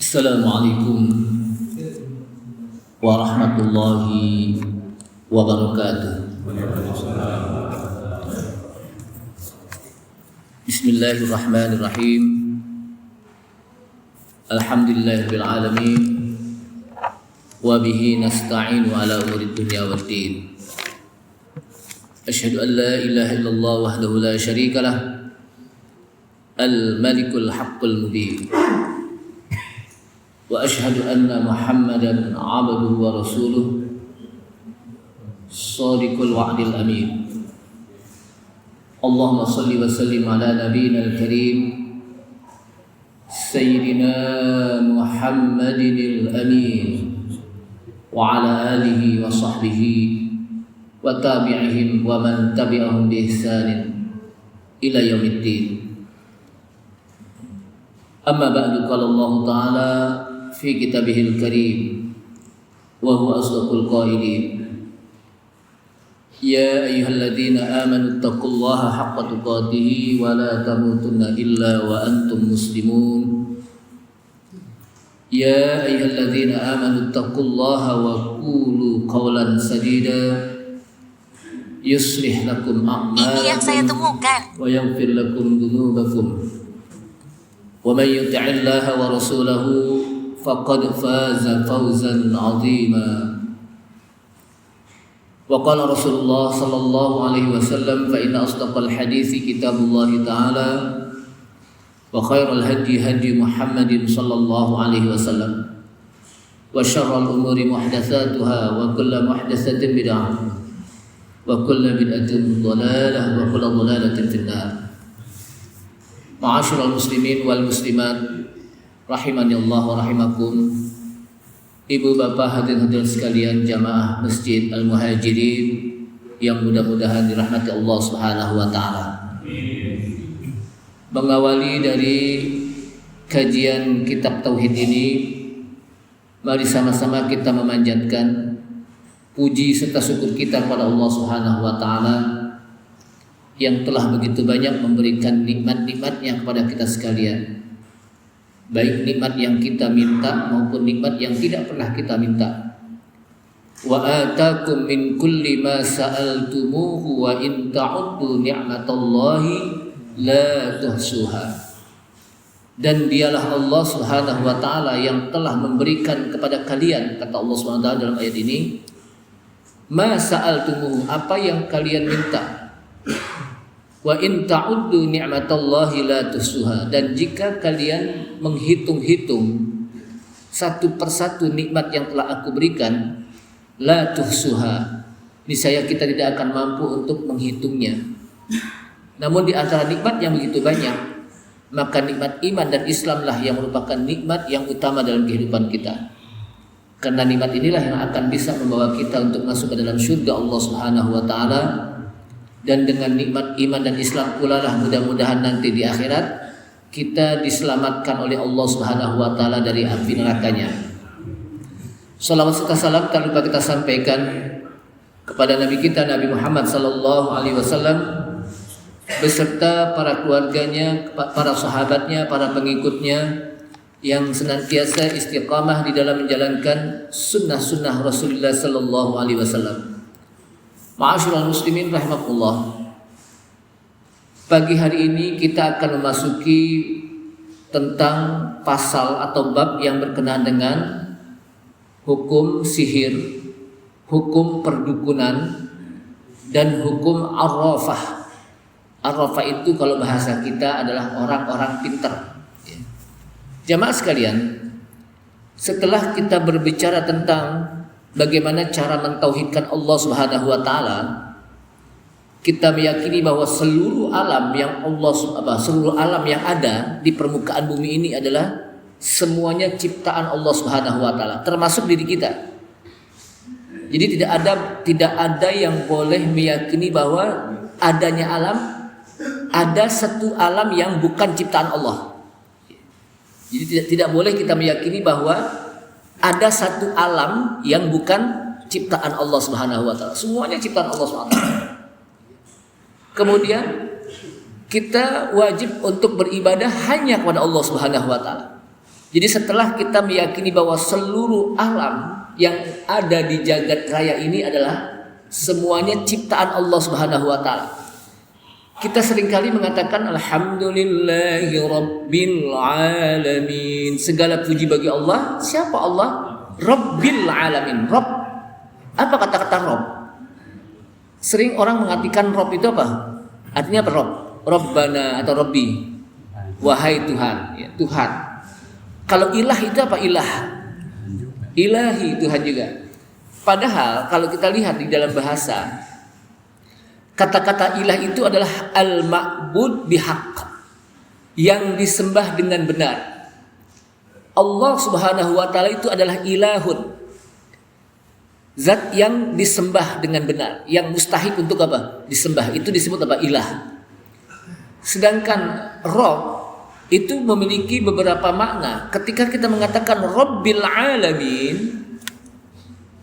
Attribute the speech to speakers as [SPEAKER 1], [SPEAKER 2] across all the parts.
[SPEAKER 1] Assalamualaikum warahmatullahi wabarakatuh. Bismillahirrahmanirrahim. Alhamdulillahirabbil alamin. Wa bihi nasta'inu ala umuri dunya waddin. Asyhadu an la ilaha illallah wahdahu la syarika lah. Al-Malikul Haqqul Mubin. Wa ashhadu anna Muhammadan 'abduhu wa rasuluh shadiqul wa'dil amin. Allahumma shalli wa sallim ala nabiyyina al-karim sayyidina Muhammadin al-amin wa ala alihi wa sahbihi wa tabi'ihim wa man tabi'ahum bi ihsanin ila yaumiddin. Amma ba'du, qala Allah Ta'ala fi kitabihil karim wa huwa asdaqul qailin. Ya ayyuhalladzina amanu taqullaha haqqa tuqatih wa la tamutunna illa wa antum muslimun. Ya ayyuhalladzina amanu taqullaha wa qulu qawlan sadida yuslih lakum a'malakum.
[SPEAKER 2] Ini yang saya temukan.
[SPEAKER 1] Wa yaghfir lakum dhunubakum. Wa man yuti'illaha wa rasulahu faqad faza fawzan 'azima. Wa qala Rasulullah sallallahu alaihi wasallam fa inna asdaqal hadithi kitabullah ta'ala wa khairal hadi hadi Muhammadin sallallahu alaihi wasallam wa syarrul umuri muhdatsatuha wa kullu muhdatsatin bid'ah wa kullu bid'atin dhalalah wa kullu dhalalatin finnar. Ma'asyiral muslimin wal muslimat rahimani Allah wa rahimakum. Ibu bapak hadirin sekalian jamaah Masjid Al-Muhajirin yang mudah-mudahan dirahmati Allah Subhanahu wa taala. Mengawali dari kajian kitab tauhid ini, mari sama-sama kita memanjatkan puji serta syukur kita kepada Allah Subhanahu wa taala yang telah begitu banyak memberikan nikmat-nikmatnya kepada kita sekalian, baik nikmat yang kita minta maupun nikmat yang tidak pernah kita minta. Wa atakum min kulli ma sa'altumuhu wa in ta'uddu ni'matallahi la tuhsuha. Dan dialah Allah Subhanahu wa taala yang telah memberikan kepada kalian, kata Allah Subhanahu wa taala dalam ayat ini, ma sa'altumuhu, apa yang kalian minta. Wa in ta'uddu ni'matallahi la tuhsuha, dan jika kalian menghitung-hitung satu persatu nikmat yang telah aku berikan, la tuhsuha, niscaya kita tidak akan mampu untuk menghitungnya. Namun di antara nikmat yang begitu banyak, maka nikmat iman dan Islamlah yang merupakan nikmat yang utama dalam kehidupan kita. Karena nikmat inilah yang akan bisa membawa kita untuk masuk ke dalam surga Allah Subhanahu wa taala. Dan dengan nikmat iman dan Islam pula lah mudah-mudahan nanti di akhirat kita diselamatkan oleh Allah Subhanahu wa taala dari api nerakanya. Salawat serta salam tak lupa kita sampaikan kepada Nabi kita Nabi Muhammad sallallahu alaihi wasallam beserta para keluarganya, para sahabatnya, para pengikutnya yang senantiasa istiqamah di dalam menjalankan sunnah-sunnah Rasulullah sallallahu alaihi wasallam. Ma'asyiral muslimin rahimakumullah. Pagi hari ini kita akan memasuki tentang pasal atau bab yang berkenaan dengan hukum sihir, hukum perdukunan, dan hukum arrafah. Arrafah itu kalau bahasa kita adalah orang-orang pintar. Jamaah sekalian, setelah kita berbicara tentang bagaimana cara mentauhidkan Allah Subhanahu wa taala, kita meyakini bahwa seluruh alam yang ada di permukaan bumi ini adalah semuanya ciptaan Allah Subhanahu wa taala, termasuk diri kita. Jadi tidak ada yang boleh meyakini bahwa adanya alam, ada satu alam yang bukan ciptaan Allah. Jadi tidak boleh kita meyakini bahwa ada satu alam yang bukan ciptaan Allah Subhanahu wa taala. Semuanya ciptaan Allah Subhanahu wa taala. Kemudian kita wajib untuk beribadah hanya kepada Allah Subhanahu wa taala. Jadi setelah kita meyakini bahwa seluruh alam yang ada di jagat raya ini adalah semuanya ciptaan Allah Subhanahu wa taala. Kita seringkali mengatakan alhamdulillahi rabbil alamin. Segala puji bagi Allah. Siapa Allah? Rabbil alamin. Rabb. Apa kata-kata Rabb? Sering orang mengartikan Rabb itu apa? Artinya apa Rabb? Rabbana atau Rabbi. Wahai Tuhan, ya, Tuhan. Kalau ilah itu apa ilah? Ilahi, Tuhan juga. Padahal kalau kita lihat di dalam bahasa, kata-kata ilah itu adalah al-ma'bud bihaq, yang disembah dengan benar. Allah Subhanahu wa taala itu adalah ilahun, zat yang disembah dengan benar, yang mustahik untuk apa? Disembah. Itu disebut apa? Ilah. Sedangkan Rabb itu memiliki beberapa makna. Ketika kita mengatakan Rabbil Alamin,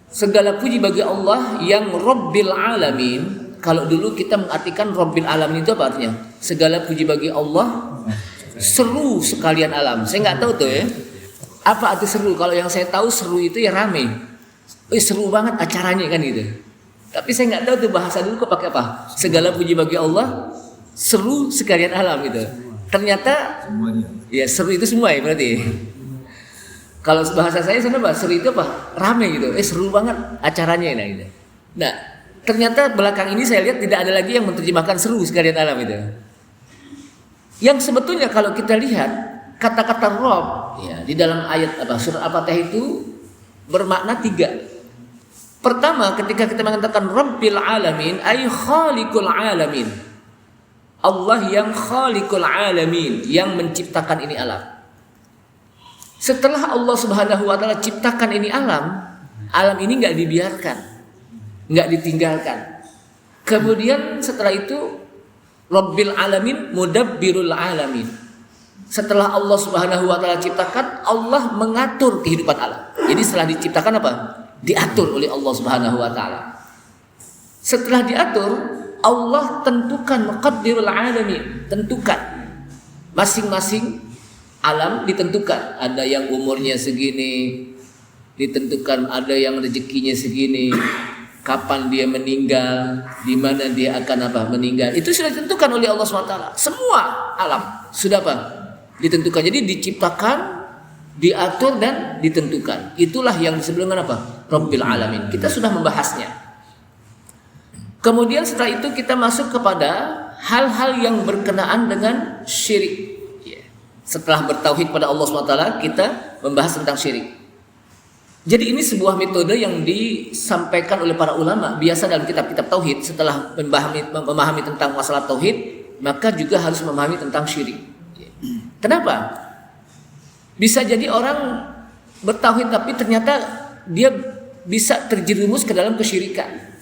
[SPEAKER 1] segala puji bagi Allah yang Rabbil Alamin. Kalau dulu kita mengartikan Rabbil Alamin itu apa artinya? Segala puji bagi Allah, seru sekalian alam. Saya nggak tahu tuh ya, apa arti seru. Kalau yang saya tahu seru itu ya rame. Seru banget acaranya kan gitu. Tapi saya nggak tahu tuh bahasa dulu kok pakai apa. Segala puji bagi Allah, seru sekalian alam gitu. Ternyata semuanya. Ya seru itu semua ya berarti. Kalau bahasa saya sana bahasa seru itu apa? Rame gitu. Seru banget acaranya nah gitu. Nah, ternyata belakang ini saya lihat tidak ada lagi yang menerjemahkan seru sekalian alam itu. Yang sebetulnya kalau kita lihat kata-kata Rabb ya di dalam ayat apa surah Al-Fatihah itu bermakna 3. Pertama, ketika kita mengatakan Rabbil Alamin ay khaliqul alamin. Allah yang khaliqul alamin, yang menciptakan ini alam. Setelah Allah Subhanahu wa taala ciptakan ini alam ini enggak dibiarkan, enggak ditinggalkan. Kemudian setelah itu Rabbil alamin mudabbirul alamin. Setelah Allah Subhanahu wa taala ciptakan, Allah mengatur kehidupan alam. Jadi setelah diciptakan apa? Diatur oleh Allah Subhanahu wa taala. Setelah diatur, Allah tentukan muqaddirul alamin, tentukan masing-masing alam ditentukan. Ada yang umurnya segini, ditentukan ada yang rezekinya segini, kapan dia meninggal, di mana dia akan apa meninggal. Itu sudah ditentukan oleh Allah SWT. Semua alam sudah apa? Ditentukan. Jadi diciptakan, diatur dan ditentukan. Itulah yang disebut dengan apa? Rabbil alamin. Kita sudah membahasnya. Kemudian setelah itu kita masuk kepada hal-hal yang berkenaan dengan syirik. Setelah bertauhid pada Allah SWT, kita membahas tentang syirik. Jadi ini sebuah metode yang disampaikan oleh para ulama biasa dalam kitab-kitab tauhid. Setelah memahami tentang masalah tauhid, maka juga harus memahami tentang syirik. Kenapa? Bisa jadi orang bertauhid tapi ternyata dia bisa terjerumus ke dalam kesyirikan.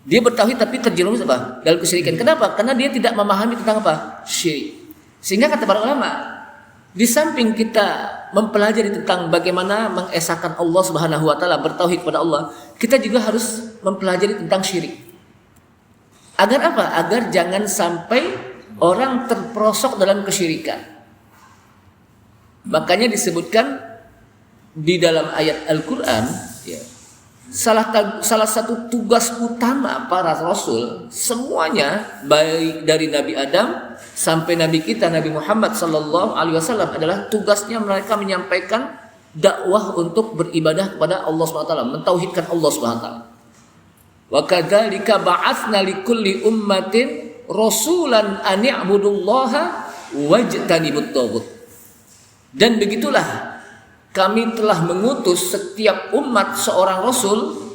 [SPEAKER 1] Dia bertauhid tapi terjerumus apa? Dalam kesyirikan. Kenapa? Karena dia tidak memahami tentang apa? Syirik. Sehingga kata para ulama, di samping kita mempelajari tentang bagaimana mengesahkan Allah Subhanahu wa taala, bertauhid kepada Allah, kita juga harus mempelajari tentang syirik. Agar apa? Agar jangan sampai orang terperosok dalam kesyirikan. Makanya disebutkan di dalam ayat Al-Qur'an, ya, salah satu tugas utama para rasul semuanya, baik dari Nabi Adam sampai Nabi kita Nabi Muhammad sallallahu alaihi wasallam, adalah tugasnya mereka menyampaikan dakwah untuk beribadah kepada Allah Subhanahu wa taala, mentauhidkan Allah Subhanahu wa taala. Wa kadzalika ba'atsna likulli ummatin rasulan an i'budullaha wajtanibut taghut. Dan begitulah kami telah mengutus setiap umat seorang rasul.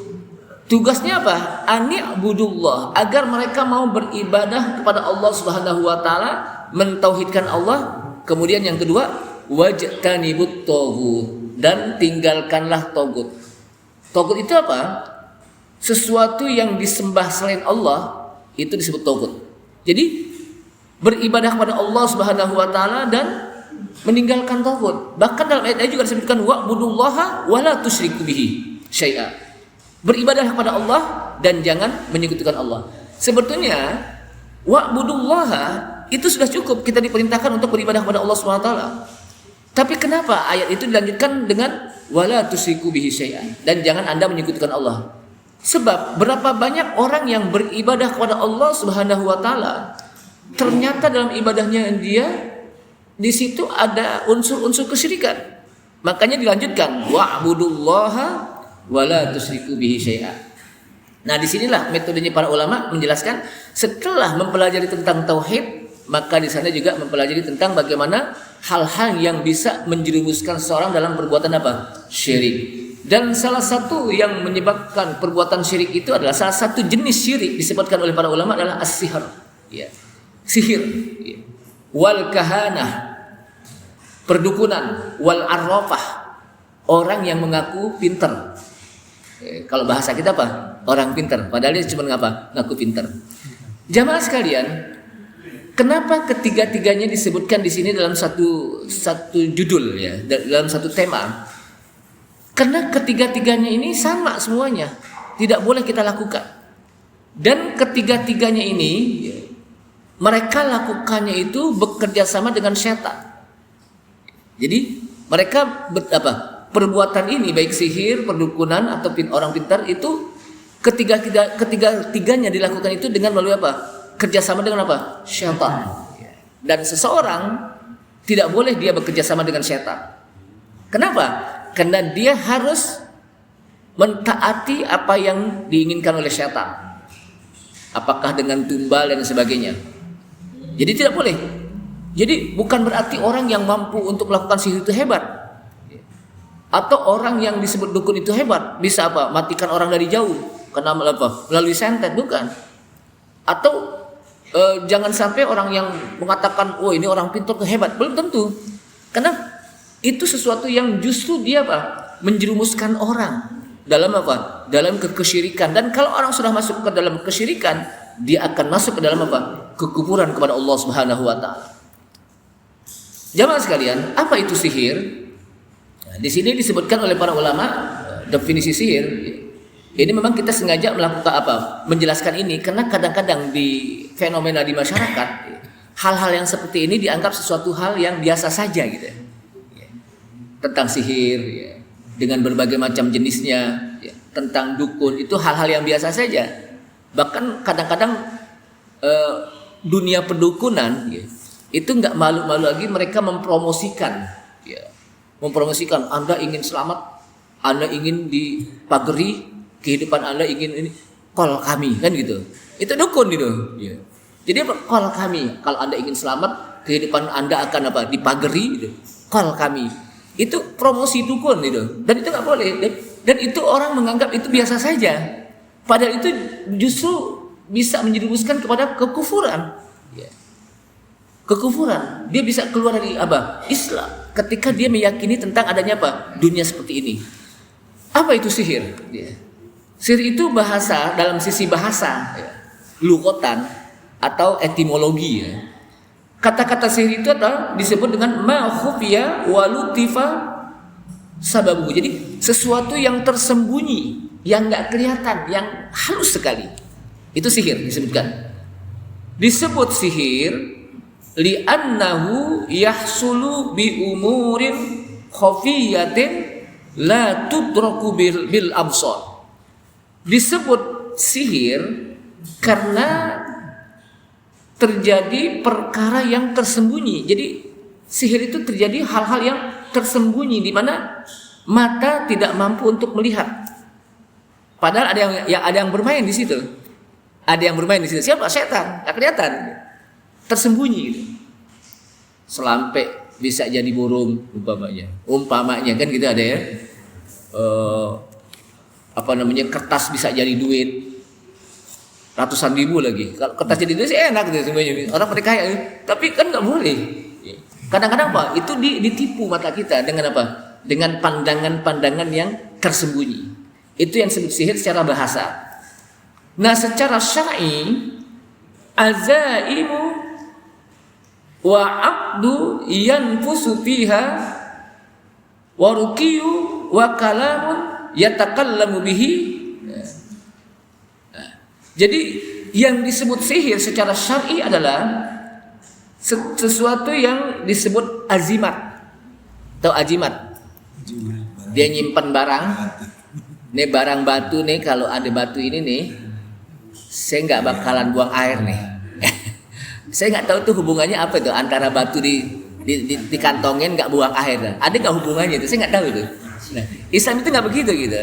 [SPEAKER 1] Tugasnya apa? Ani'budullah, agar mereka mau beribadah kepada Allah Subhanahu wa taala, mentauhidkan Allah. Kemudian yang kedua, wajtanibut taghut, dan tinggalkanlah taghut. Taghut itu apa? Sesuatu yang disembah selain Allah, itu disebut taghut. Jadi beribadah kepada Allah Subhanahu wa taala dan meninggalkan taghut. Bahkan dalam ayat juga disebutkan wa'budullaha wa la tusyriku bihi syai'a. Beribadahlah kepada Allah dan jangan menyekutukan Allah. Sebetulnya wa'budullaha itu sudah cukup, kita diperintahkan untuk beribadah kepada Allah Subhanahu wa taala. Tapi kenapa ayat itu dilanjutkan dengan wala tusyriku bihi syai'an, dan jangan Anda menyekutukan Allah? Sebab berapa banyak orang yang beribadah kepada Allah Subhanahu wa taala, ternyata dalam ibadahnya dia di situ ada unsur-unsur kesyirikan. Makanya dilanjutkan wa'budullaha wala tusyriku bihi syai'an. Nah, disinilah metodenya para ulama menjelaskan setelah mempelajari tentang tauhid, maka di sana juga mempelajari tentang bagaimana hal-hal yang bisa menjerumuskan seorang dalam perbuatan apa? Syirik. Dan salah satu yang menyebabkan perbuatan syirik itu adalah salah satu jenis syirik disebutkan oleh para ulama adalah as-sihr. Ya. Sihir. Ya. Wal kahanah. Perdukunan. Wal arrafah. Orang yang mengaku pintar. Kalau bahasa kita apa? Orang pintar. Padahal dia cuma ngaku pintar. Jamaah sekalian, kenapa ketiga-tiganya disebutkan di sini dalam satu judul ya, dalam satu tema? Karena ketiga-tiganya ini sama semuanya, tidak boleh kita lakukan. Dan ketiga-tiganya ini mereka lakukannya itu bekerja sama dengan syaitan. Jadi mereka perbuatan ini baik sihir, perdukunan atau orang pintar itu ketiga-tiganya dilakukan itu dengan melalui apa? Kerjasama dengan apa? Syaitan. Dan seseorang tidak boleh dia bekerja sama dengan syaitan. Kenapa? Karena dia harus mentaati apa yang diinginkan oleh syaitan. Apakah dengan tumbal dan sebagainya. Jadi tidak boleh. Jadi bukan berarti orang yang mampu untuk melakukan sihir itu hebat. Atau orang yang disebut dukun itu hebat, bisa apa? Matikan orang dari jauh. Karena apa? Melalui santet, bukan. Atau jangan sampai orang yang mengatakan, oh ini orang pintar itu hebat, belum tentu. Karena itu sesuatu yang justru dia apa? Menjerumuskan orang dalam apa? Dalam kesyirikan. Dan kalau orang sudah masuk ke dalam kesyirikan, dia akan masuk ke dalam apa? Kekufuran kepada Allah Subhanahu wa taala. Jamaah sekalian, apa itu sihir? Nah, di sini disebutkan oleh para ulama definisi sihir. Ini memang kita sengaja melakukan apa? Menjelaskan ini karena kadang-kadang di fenomena di masyarakat hal-hal yang seperti ini dianggap sesuatu hal yang biasa saja gitu. Tentang sihir dengan berbagai macam jenisnya, tentang dukun itu hal-hal yang biasa saja. Bahkan kadang-kadang dunia perdukunan itu nggak malu-malu lagi mereka mempromosikan Anda ingin selamat, Anda ingin dipagari kehidupan Anda, ingin ini, call kami kan gitu. Itu dukun gitu. Jadi apa? Call kami. Kalau Anda ingin selamat, kehidupan Anda akan apa? Dipagari gitu. Call kami. Itu promosi dukun gitu. Dan itu nggak boleh. Dan itu orang menganggap itu biasa saja. Padahal itu justru bisa menjerumuskan kepada kekufuran. Kekufuran. Dia bisa keluar dari apa? Islam. Ketika dia meyakini tentang adanya apa? Dunia seperti ini. Apa itu sihir? Sihir itu bahasa, dalam sisi bahasa, lughatan atau etimologi. Kata-kata sihir itu adalah disebut dengan ma khufiya wa lutifa sababu. Jadi sesuatu yang tersembunyi, yang nggak kelihatan, yang halus sekali. Itu sihir disebutkan. Disebut sihir li'annahu yahsulu bi umurin khafiyatin la tudraku bil absar. Disebut sihir karena terjadi perkara yang tersembunyi. Jadi sihir itu terjadi hal-hal yang tersembunyi di mana mata tidak mampu untuk melihat. Padahal ada yang bermain di situ. Ada yang bermain di situ. Siapa? Setan. Enggak kelihatan. Tersembunyi gitu. Selampe bisa jadi burung umpamanya kan gitu ada ya. Kertas bisa jadi duit ratusan ribu lagi. Kalau kertas jadi duit sih enak gitu semuanya. Orang mereka kaya, tapi kan nggak boleh. Kadang-kadang apa? Itu ditipu mata kita dengan apa? Dengan pandangan-pandangan yang tersembunyi. Itu yang disebut sihir secara bahasa. Nah, secara syar'i azaimu wa aqdu yanfusu fiha wa ruqiyu wa kalamun yatakallamu bihi. Jadi yang disebut sihir secara syar'i adalah sesuatu yang disebut azimat. Tahu ajimat? Dia nyimpan barang. Nih barang batu nih, kalau ada batu ini nih, saya nggak bakalan buang air nih. Saya nggak tahu tuh hubungannya apa itu antara batu dikantongin nggak buang air. Ada nggak hubungannya itu? Saya nggak tahu itu. Nah, Islam itu nggak begitu gitu.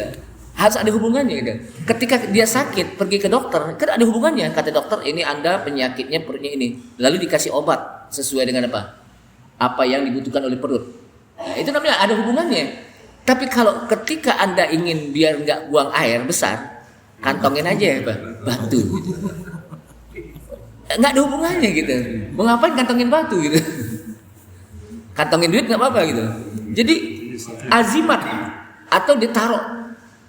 [SPEAKER 1] Harus ada hubungannya gitu. Ketika dia sakit pergi ke dokter, kan ada hubungannya. Kata dokter, ini Anda penyakitnya perutnya ini. Lalu dikasih obat sesuai dengan apa? Apa yang dibutuhkan oleh perut. Nah, itu namanya ada hubungannya. Tapi kalau ketika Anda ingin biar nggak buang air besar, kantongin aja batu. Gitu. Nggak ada hubungannya gitu. Mau ngapain kantongin batu gitu? Kantongin duit nggak apa-apa gitu. Jadi azimat atau ditaruh.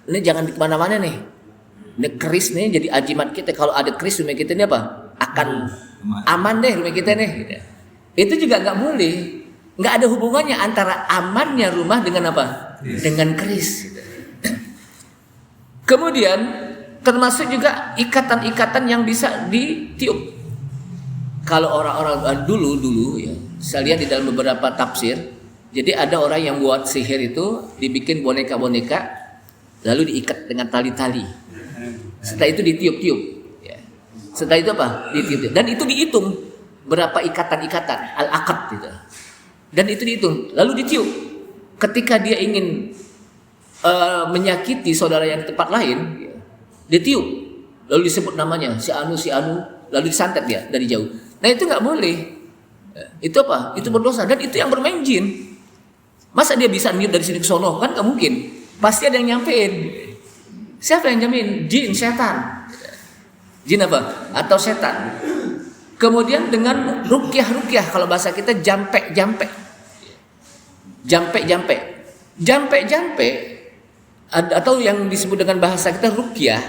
[SPEAKER 1] Ini jangan di kemana-mana nih. Ini keris nih jadi azimat kita. Kalau ada keris rumah kita ini apa? Akan aman deh rumah kita nih. Gitu. Itu juga nggak boleh. Nggak ada hubungannya antara amannya rumah dengan apa? Dengan keris. Kemudian termasuk juga ikatan-ikatan yang bisa ditiup. Kalau orang-orang dulu ya, saya lihat di dalam beberapa tafsir, jadi ada orang yang buat sihir itu dibikin boneka-boneka, lalu diikat dengan tali-tali. Setelah itu ditiup-tiup. Ya. Setelah itu apa? Ditiup. Dan itu dihitung berapa ikatan-ikatan al-aqad gitu. Dan itu dihitung, lalu ditiup. Ketika dia ingin menyakiti saudara yang di tempat lain, ya, ditiup, lalu disebut namanya si anu, lalu disantet dia dari jauh. Nah itu nggak boleh. Itu apa? Itu berdosa dan itu yang bermain jin. Masa dia bisa niup dari sini ke sono? Kan nggak mungkin. Pasti ada yang nyampein. Siapa yang jamin? Jin, setan. Jin apa? Atau setan. Kemudian dengan rukyah, kalau bahasa kita jampe. Atau yang disebut dengan bahasa kita rukyah.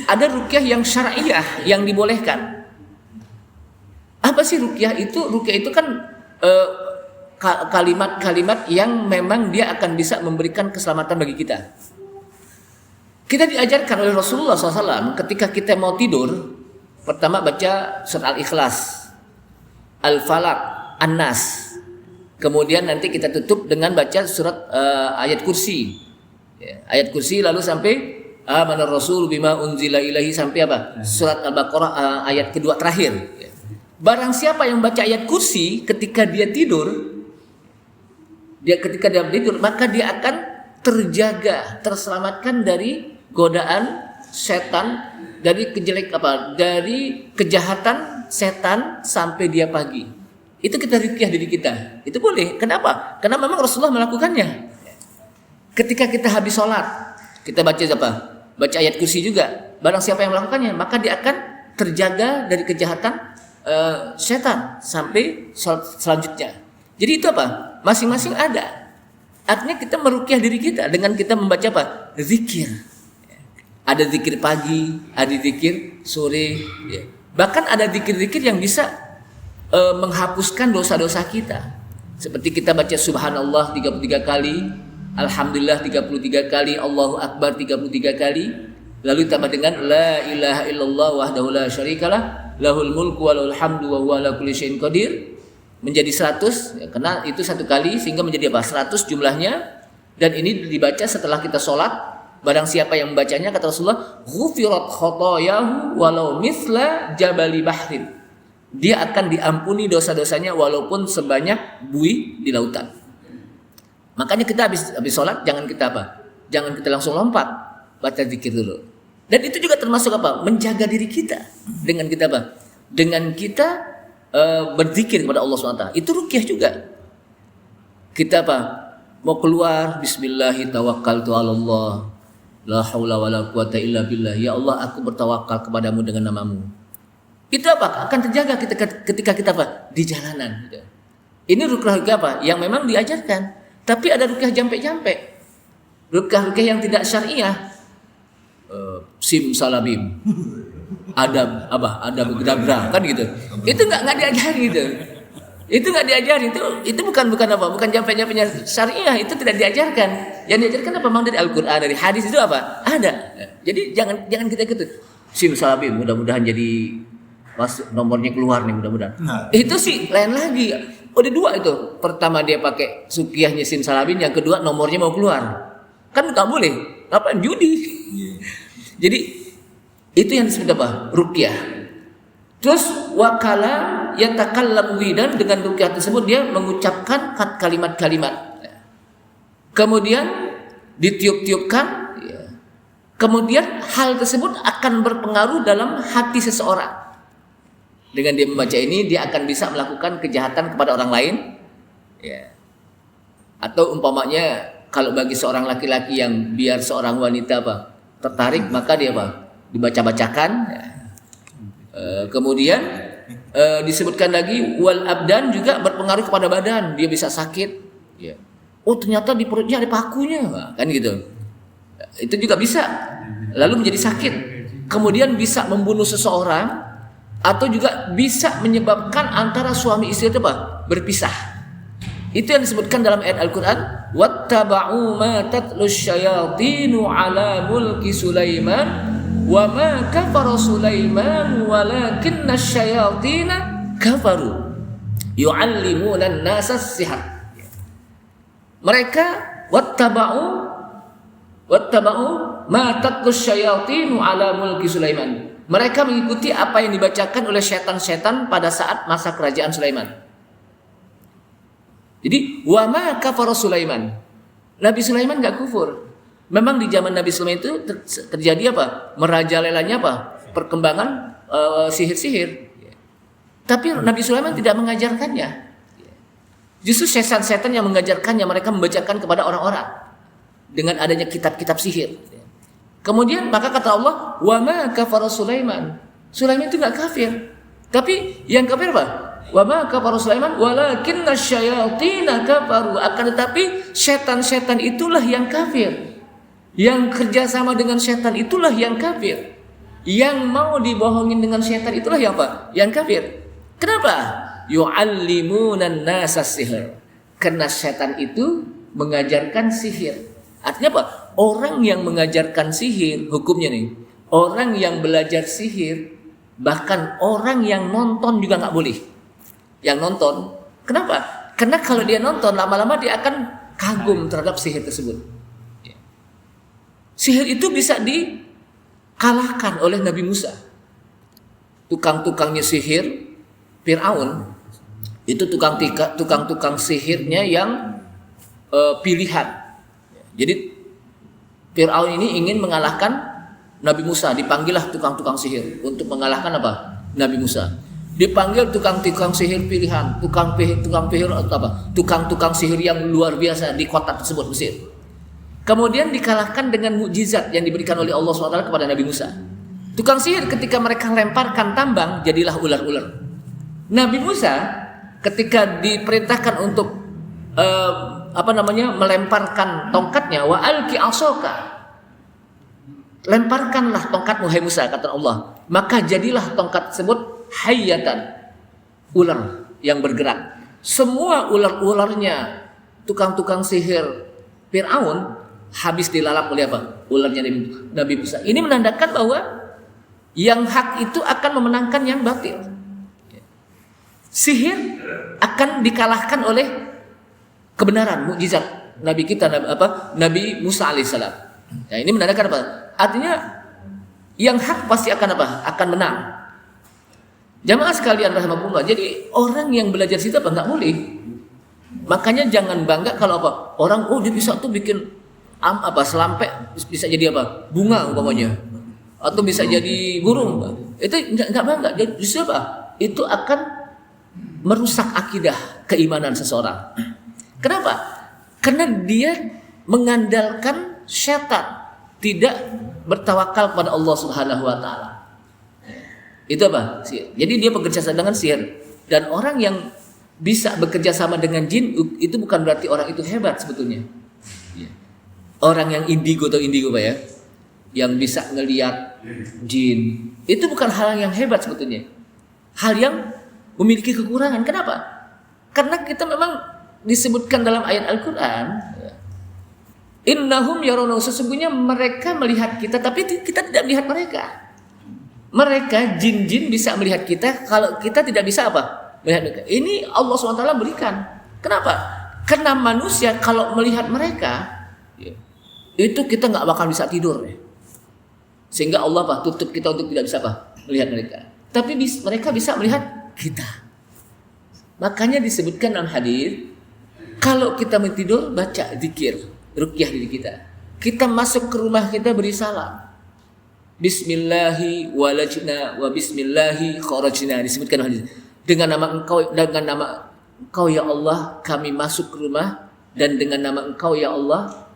[SPEAKER 1] Ada rukyah yang syar'iyah yang dibolehkan. Apa sih rukyah itu? Rukyah itu kan kalimat-kalimat yang memang dia akan bisa memberikan keselamatan bagi kita. Kita diajarkan oleh Rasulullah SAW ketika kita mau tidur, pertama baca surat Al-Ikhlas, Al-Falaq, An-Nas. Kemudian nanti kita tutup dengan baca surat ayat kursi. Ya, ayat kursi lalu sampai Amanar Rasul bima unzila ilaihi sampai apa? Surat Al-Baqarah ayat kedua terakhir. Ya. Barang siapa yang baca ayat kursi ketika dia tidur, maka dia akan terjaga, terselamatkan dari godaan setan, dari dari kejahatan setan sampai dia pagi. Itu kita rukyah diri kita. Itu boleh. Kenapa? Karena memang Rasulullah melakukannya. Ketika kita habis sholat, kita baca apa? Baca ayat kursi juga. Barang siapa yang melakukannya, maka dia akan terjaga dari kejahatan setan sampai selanjutnya. Jadi itu apa? Masing-masing ada. Artinya kita merukyah diri kita dengan kita membaca apa? Zikir. Ada zikir pagi, ada zikir sore. Ya. Bahkan ada zikir-zikir yang bisa menghapuskan dosa-dosa kita. Seperti kita baca subhanallah 33 kali, alhamdulillah 33 kali, Allahu akbar 33 kali. Lalu ditambah dengan la ilaha illallah wahdahu la syarikalah, lahul mulku wa lahul hamdu wa huwa ala kulli syai'in qadir. Menjadi 100 ya, karena itu satu kali sehingga menjadi apa? 100 jumlahnya. Dan ini dibaca setelah kita sholat. Barang siapa yang membacanya, kata Rasulullah, ghufirat khotoyahu walau mithla jabali bahrin. Dia akan diampuni dosa-dosanya walaupun sebanyak buih di lautan. Makanya kita habis sholat jangan kita apa? Jangan kita langsung lompat, baca zikir dulu. Dan itu juga termasuk apa? Menjaga diri kita dengan kita apa? Dengan kita berzikir kepada Allah SWT. Itu rukyah juga. Kita apa? Mau keluar, bismillahi tawakkaltu 'ala Allah. La haula wala quwata illa billah. Ya Allah, aku bertawakal kepadamu dengan namamu. Itu apa? Akan terjaga kita ketika kita apa? Di jalanan. Ini rukyah apa? Yang memang diajarkan. Tapi ada rukyah jampe-jampe. Rukyah yang tidak syariah. Sim salabim. Ada gedabra kan gitu. Itu enggak diajari gitu. Itu enggak diajari. Itu bukan apa? Bukan jampe-jampenya syariah, itu tidak diajarkan. Yang diajarkan apa? Memang dari Al-Qur'an, dari hadis itu apa? Ada. Jadi jangan kita ikut. Sim salabim, mudah-mudahan jadi pas nomornya keluar nih mudah-mudahan. Itu sih lain lagi. Udah dua itu. Pertama dia pakai Sukiah Nyesin Salabin, yang kedua nomornya mau keluar. Kan nggak boleh. Apa? Judi. Jadi itu yang disebut apa? Ruqyah. Terus wakala yatakallam widan, dengan ruqyah tersebut dia mengucapkan kalimat-kalimat. Kemudian ditiup-tiupkan, ya. Kemudian hal tersebut akan berpengaruh dalam hati seseorang. Dengan dia membaca ini, dia akan bisa melakukan kejahatan kepada orang lain, ya. Atau umpamanya kalau bagi seorang laki-laki yang biar seorang wanita tertarik, maka dia dibaca-bacakan, ya. Kemudian disebutkan lagi wal abdan, juga berpengaruh kepada badan, dia bisa sakit, ya. Oh ternyata di perutnya ada pakunya, kan gitu. Itu juga bisa lalu menjadi sakit. Kemudian bisa membunuh seseorang, atau juga bisa menyebabkan antara suami istri itu berpisah. Itu yang disebutkan dalam ayat Al-Quran, wattaba'u ma tatlus syayatinu ala mulki Sulaiman wa ma kafara Sulaiman walakinna syayatina kafaru yu'allimuna an-nasa as-sihr. Mereka wattaba'u ma tatlus syayatinu ala mulki Sulaiman. Mereka mengikuti apa yang dibacakan oleh setan-setan pada saat masa kerajaan Sulaiman. Jadi wa ma kafara Sulaiman. Nabi Sulaiman enggak kufur. Memang di zaman Nabi Sulaiman itu terjadi merajalelanya perkembangan sihir-sihir. Tapi Nabi Sulaiman tidak mengajarkannya. Justru setan-setan yang mengajarkannya, mereka membacakan kepada orang-orang dengan adanya kitab-kitab sihir. Kemudian maka kata Allah, wa ma kafara Sulaiman. Sulaiman itu enggak kafir. Tapi yang kafir apa? Wa ma kafara Sulaiman walakinna syayatina kafaru. Akan tetapi setan-setan itulah yang kafir. Yang kerjasama dengan setan itulah yang kafir. Yang mau dibohongin dengan setan itulah yang apa? Yang kafir. Kenapa? Yu'allimunan nasa sihir. Karena setan itu mengajarkan sihir. Artinya apa? Orang yang mengajarkan sihir, hukumnya nih, orang yang belajar sihir, bahkan orang yang nonton juga nggak boleh. Yang nonton, kenapa? Karena kalau dia nonton, lama-lama dia akan kagum terhadap sihir tersebut. Sihir itu bisa dikalahkan oleh Nabi Musa. Tukang-tukangnya sihir Fir'aun itu tukang-tukang sihirnya yang pilihan. Jadi Fir'aun ini ingin mengalahkan Nabi Musa, dipanggillah tukang-tukang sihir untuk mengalahkan Nabi Musa. Dipanggil tukang-tukang sihir pilihan, tukang-tukang sihir yang luar biasa di kota tersebut, Mesir. Kemudian dikalahkan dengan mukjizat yang diberikan oleh Allah SWT kepada Nabi Musa. Tukang sihir ketika mereka lemparkan tambang, jadilah ular-ular. Nabi Musa ketika diperintahkan untuk melemparkan tongkatnya, wa alqi asaka, lemparkanlah tongkatmu hai Musa, kata Allah. Maka jadilah tongkat tersebut hayyatan, ular yang bergerak. Semua ular-ularnya tukang-tukang sihir Fir'aun habis dilalap oleh ularnya Nabi Musa. Ini menandakan bahwa yang hak itu akan memenangkan yang batil. Sihir akan dikalahkan oleh kebenaran, mukjizat Nabi kita, Nabi Musa alaihissalam. Nah, ini menandakan apa? Artinya yang hak pasti akan akan menang. Jamaah sekalian rahimakumullah. Jadi orang yang belajar situ nggak boleh. Makanya jangan bangga kalau orang dia bisa tuh bikin selampek, bisa jadi bunga umpamanya, atau bisa jadi burung. Itu nggak bangga. Justru itu akan merusak akidah keimanan seseorang. Kenapa? Karena dia mengandalkan setan, tidak bertawakal kepada Allah Subhanahu wa taala. Itu Jadi dia bekerja sama dengan sihir. Dan orang yang bisa bekerja sama dengan jin itu bukan berarti orang itu hebat sebetulnya. Orang yang indigo Pak ya, yang bisa ngelihat jin, itu bukan hal yang hebat sebetulnya. Hal yang memiliki kekurangan. Kenapa? Karena kita memang disebutkan dalam ayat Al-Quran, innahum yarawna, sesungguhnya mereka melihat kita, tapi kita tidak melihat mereka. Mereka jin-jin bisa melihat kita, kalau kita tidak bisa Melihat mereka. Ini Allah SWT berikan. Kenapa? Karena manusia kalau melihat mereka, itu kita nggak bakal bisa tidur. Sehingga Allah tutup kita untuk tidak bisa melihat mereka. Tapi mereka bisa melihat kita. Makanya disebutkan dalam hadis, kalau kita mau tidur baca zikir, ruqyah diri kita. Kita masuk ke rumah kita beri salam. Bismillahi walajna wa bismillahi kharajna, disebutkan hadis. Dengan nama Engkau ya Allah kami masuk ke rumah, dan dengan nama Engkau ya Allah,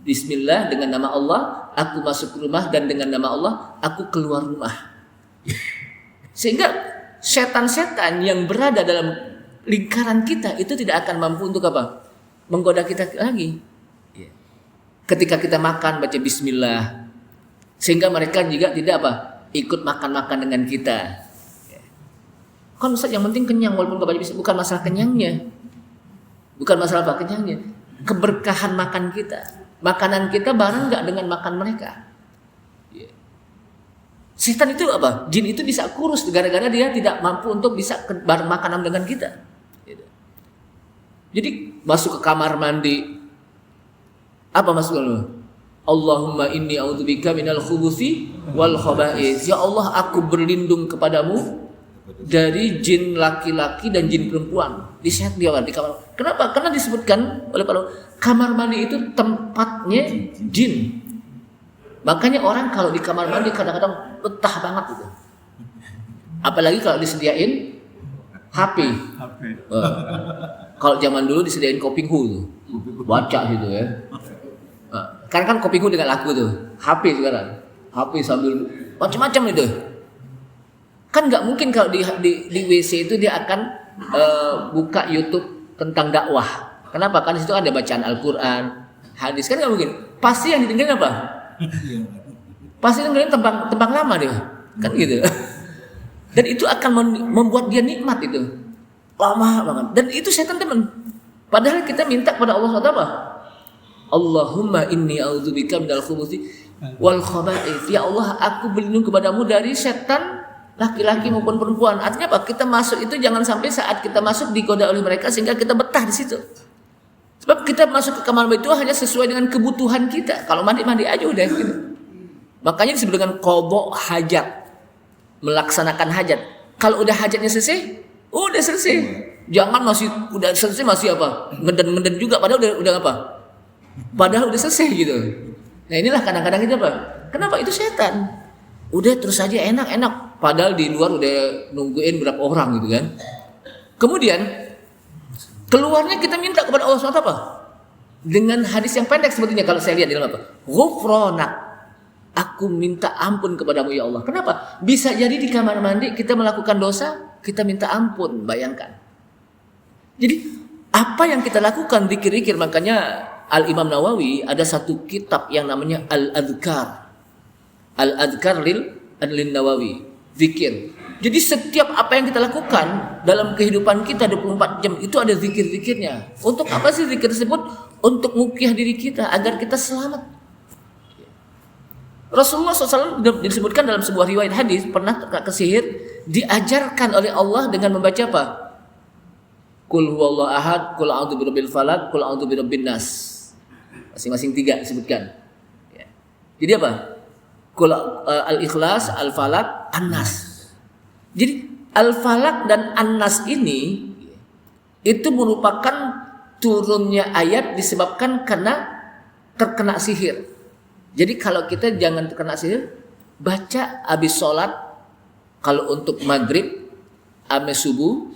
[SPEAKER 1] bismillah, dengan nama Allah aku masuk ke rumah, dan dengan nama Allah aku keluar rumah. Sehingga setan-setan yang berada dalam lingkaran kita itu tidak akan mampu untuk menggoda kita lagi. Ketika kita makan baca bismillah, sehingga mereka juga tidak ikut makan-makan dengan kita. Kan Ustaz, yang penting kenyang walaupun gak baca bismillah. Bukan masalah kenyangnya. Bukan masalah kenyangnya. Keberkahan makan kita. Makanan kita bareng gak dengan makan mereka. Setan itu Jin itu bisa kurus gara-gara dia tidak mampu untuk bisa bareng makanan dengan kita. Jadi masuk ke kamar mandi. Apa maksudnya? Allahumma inni a'udzubika minal khubuthi wal khaba'is. Ya Allah, aku berlindung kepadamu dari jin laki-laki dan jin perempuan. Di kamar. Kenapa? Karena disebutkan oleh para kamar mandi itu tempatnya jin. Makanya orang kalau di kamar mandi kadang-kadang betah banget gitu. Apalagi kalau disediain HP. Kalau zaman dulu disediain Kopinghu tuh. Baca gitu ya. Karena kan Kopinghu dengan lagu tuh, HP sekarang, HP sambil macam-macam itu. Kan nggak mungkin kalau di WC itu dia akan buka YouTube tentang dakwah. Kenapa? Kan di situ ada bacaan Al-Quran, hadis, kan nggak mungkin. Pasti yang didengarin apa? Pasti dengerin tembang lama dia, kan gitu. Dan itu akan membuat dia nikmat itu, lama banget. Dan itu setan teman. Padahal kita minta kepada Allah SWT. Allahumma inni a'udzubika minal khubuthi wal khaba'ith. Ya Allah, aku berlindung kepadamu dari setan laki-laki maupun perempuan. Artinya apa? Kita masuk itu jangan sampai saat kita masuk digoda oleh mereka sehingga kita betah di situ. Sebab kita masuk ke kamar mandi itu hanya sesuai dengan kebutuhan kita. Kalau mandi aja udah gitu. Makanya disebut dengan qadha hajat, melaksanakan hajat. Kalau udah hajatnya selesai, udah selesai. Jangan udah selesai masih ngeden-ngeden juga padahal udah Padahal udah selesai gitu. Nah inilah kadang-kadang kita kenapa itu setan. Udah terus saja enak-enak. Padahal di luar udah nungguin berapa orang gitu kan. Kemudian keluarnya kita minta kepada Allah SWT dengan hadis yang pendek sebetulnya kalau saya lihat di dalam Ghufranak. Aku minta ampun kepadamu ya Allah. Kenapa? Bisa jadi di kamar mandi kita melakukan dosa, kita minta ampun. Bayangkan. Jadi apa yang kita lakukan zikir-zikir, makanya Al-Imam Nawawi ada satu kitab yang namanya Al-Adhkar. Al-Adhkar lil Nawawi, zikir. Jadi setiap apa yang kita lakukan dalam kehidupan kita 24 jam itu ada zikir-zikirnya. Untuk apa sih zikir tersebut? Untuk mukyah diri kita agar kita selamat. Rasulullah SAW disebutkan dalam sebuah riwayat hadis pernah terkena sihir, diajarkan oleh Allah dengan membaca apa? Qul huwallahu ahad, qul a'udzu birabbil falaq, qul a'udzu birabbin nas. Masing-masing 3 disebutkan. Ya. Jadi apa? Qul al-ikhlas, al-falaq, an-nas. Jadi al-falaq dan an-nas ini itu merupakan turunnya ayat disebabkan karena terkena sihir. Jadi kalau kita jangan terkena sihir, baca habis sholat. Kalau untuk maghrib, habis subuh,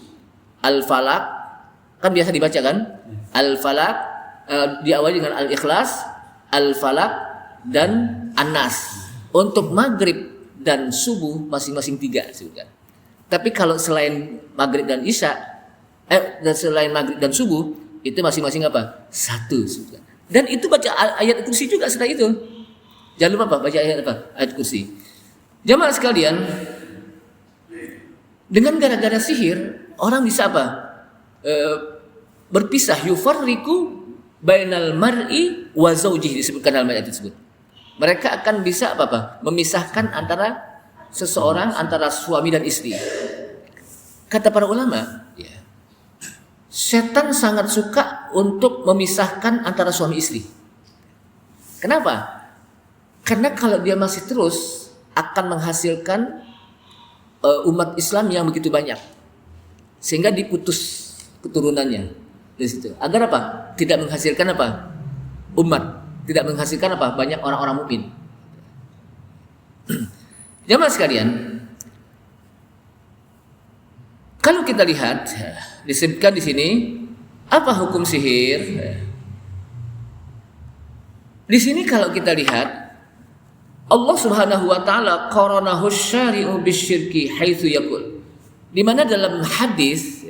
[SPEAKER 1] al-falaq, kan biasa dibaca kan? Al-falaq diawali dengan al-ikhlas, al-falaq dan an-nas. Untuk maghrib dan subuh masing-masing 3 sebutkan. Tapi kalau selain maghrib dan isya, dan selain maghrib dan subuh itu masing-masing apa? 1 sebutkan. Dan itu baca ayat kursi juga setelah itu. Jangan lupa baca ayat ayat kursi. Jamaah sekalian, dengan gara-gara sihir orang bisa berpisah, yufarriqu bainal mar'i wa zawjihi, disebutkan dalam ayat tersebut. Mereka akan bisa memisahkan antara seseorang, antara suami dan istri. Kata para ulama, setan sangat suka untuk memisahkan antara suami istri. Kenapa? Karena kalau dia masih terus akan menghasilkan umat Islam yang begitu banyak, sehingga diputus keturunannya dari situ. Agar apa? Tidak menghasilkan apa? Umat. Tidak menghasilkan apa? Banyak orang-orang mukmin. Jamaah sekalian, kalau kita lihat disebutkan di sini apa hukum sihir? Di sini kalau kita lihat Allah Subhanahu wa taala qaranahu syari'u bisyirki haitsu yaqul. Di mana dalam hadis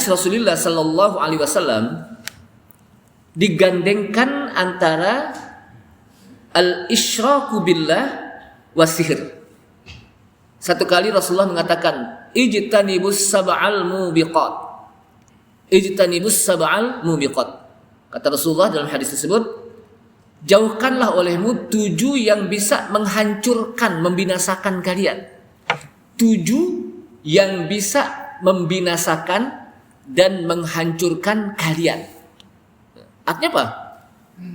[SPEAKER 1] Rasulullah sallallahu alaihi wasallam digandengkan antara al-isyraku billah wasihir. Satu kali Rasulullah mengatakan ijtanibus sab'al mubiqat. Ijtanibus sab'al mubiqat. Kata Rasulullah dalam hadis tersebut, jauhkanlah olehmu 7 yang bisa menghancurkan, membinasakan kalian. 7 yang bisa membinasakan dan menghancurkan kalian. Artinya apa?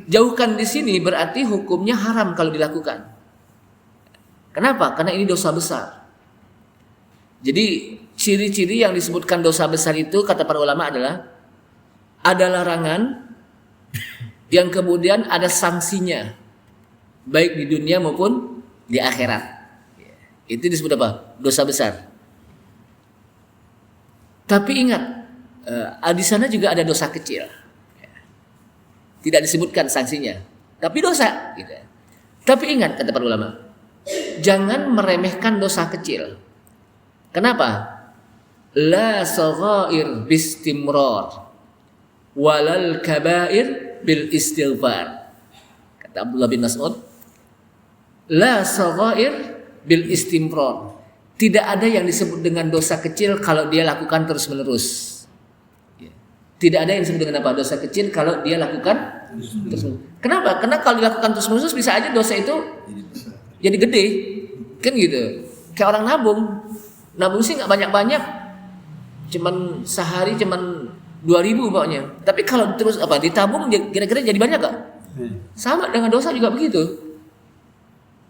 [SPEAKER 1] Jauhkan di sini berarti hukumnya haram kalau dilakukan. Kenapa? Karena ini dosa besar. Jadi ciri-ciri yang disebutkan dosa besar itu kata para ulama adalah ada larangan yang kemudian ada sanksinya, baik di dunia maupun di akhirat. Itu disebut apa? Dosa besar. Tapi ingat, di sana juga ada dosa kecil. Tidak disebutkan sanksinya, tapi dosa. Gitu. Tapi ingat kata para ulama, jangan meremehkan dosa kecil. Kenapa? La saghair bistimrar walal kabair bil istighfar. Kata Abdullah bin Mas'ud, la saghair bil istimrar. Tidak ada yang disebut dengan dosa kecil kalau dia lakukan terus-menerus. Tidak ada yang disebut dengan apa? Dosa kecil kalau dia lakukan terus-menerus. Kenapa? Karena kalau dilakukan terus-menerus bisa aja dosa itu jadi gede. Kan gitu. Kayak orang nabung. Nabung sih nggak banyak-banyak. Cuman sehari cuman 2.000 pokoknya. Tapi kalau terus apa ditabung kira-kira jadi banyak gak? Sama dengan dosa juga begitu.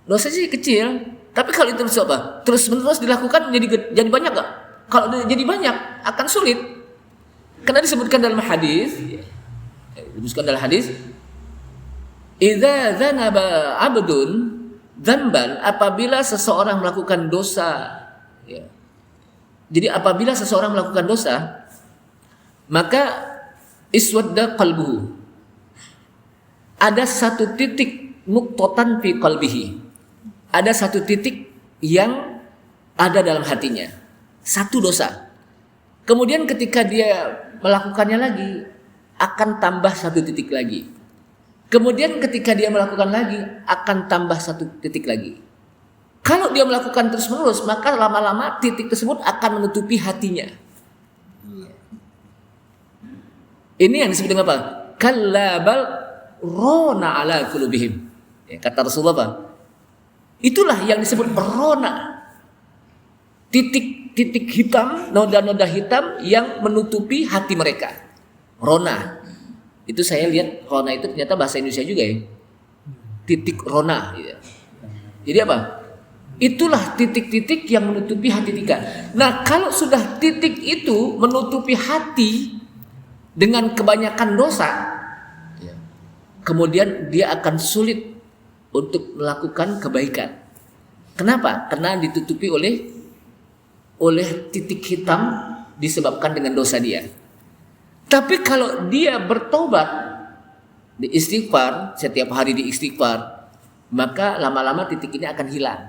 [SPEAKER 1] Dosa sih kecil, tapi kalau itu terus apa? Terus-menerus dilakukan jadi banyak gak? Kalau jadi banyak akan sulit. Karena disebutkan dalam hadis, idza dzanaba 'abdun dzamban, apabila seseorang melakukan dosa, ya. Jadi apabila seseorang melakukan dosa, maka iswadda qalbuhu. Ada satu titik nuqtatan fi qalbihi. Ada satu titik yang ada dalam hatinya. Satu dosa. Kemudian ketika dia melakukannya lagi, akan tambah satu titik lagi. Kemudian ketika dia melakukan lagi, akan tambah satu titik lagi. Kalau dia melakukan terus-menerus, maka lama-lama titik tersebut akan menutupi hatinya. Ini yang disebut dengan apa? Kallabal rona ala qulubihim. Ya, kata Rasulullah apa? Itulah yang disebut rona. Titik hitam, noda-noda hitam yang menutupi hati mereka. Rona. Itu saya lihat rona itu ternyata bahasa Indonesia juga ya. Titik rona. Gitu. Jadi apa? Itulah titik-titik yang menutupi hati kita. Nah, kalau sudah titik itu menutupi hati dengan kebanyakan dosa, kemudian dia akan sulit untuk melakukan kebaikan. Kenapa? Karena ditutupi oleh titik hitam disebabkan dengan dosa dia. Tapi kalau dia bertobat, di istighfar, setiap hari di istighfar, maka lama-lama titik ini akan hilang.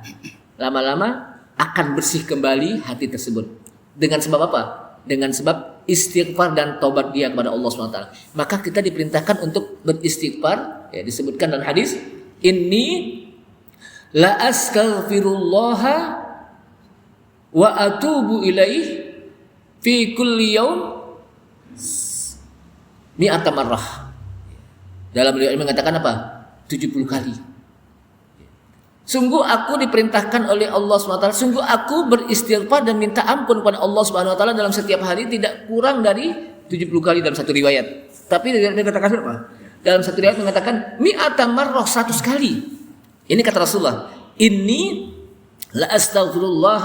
[SPEAKER 1] Lama-lama akan bersih kembali hati tersebut. Dengan sebab apa? Dengan sebab istighfar dan taubat dia kepada Allah SWT. Maka kita diperintahkan untuk beristighfar, ya, disebutkan dalam hadis, inni la astaghfirullaha wa atubu ilaih fi kulli yaum mi'ata marrah. Dalam beliau mengatakan apa? 70 kali. Sungguh aku diperintahkan oleh Allah SWT, sungguh aku beristighfar dan minta ampun kepada Allah SWT dalam setiap hari tidak kurang dari 70 kali dalam satu riwayat. Tapi dia katakan apa? Dalam satu riwayat mengatakan mi'ata marrah, 100 kali. Ini kata Rasulullah, inni la astaghfirullah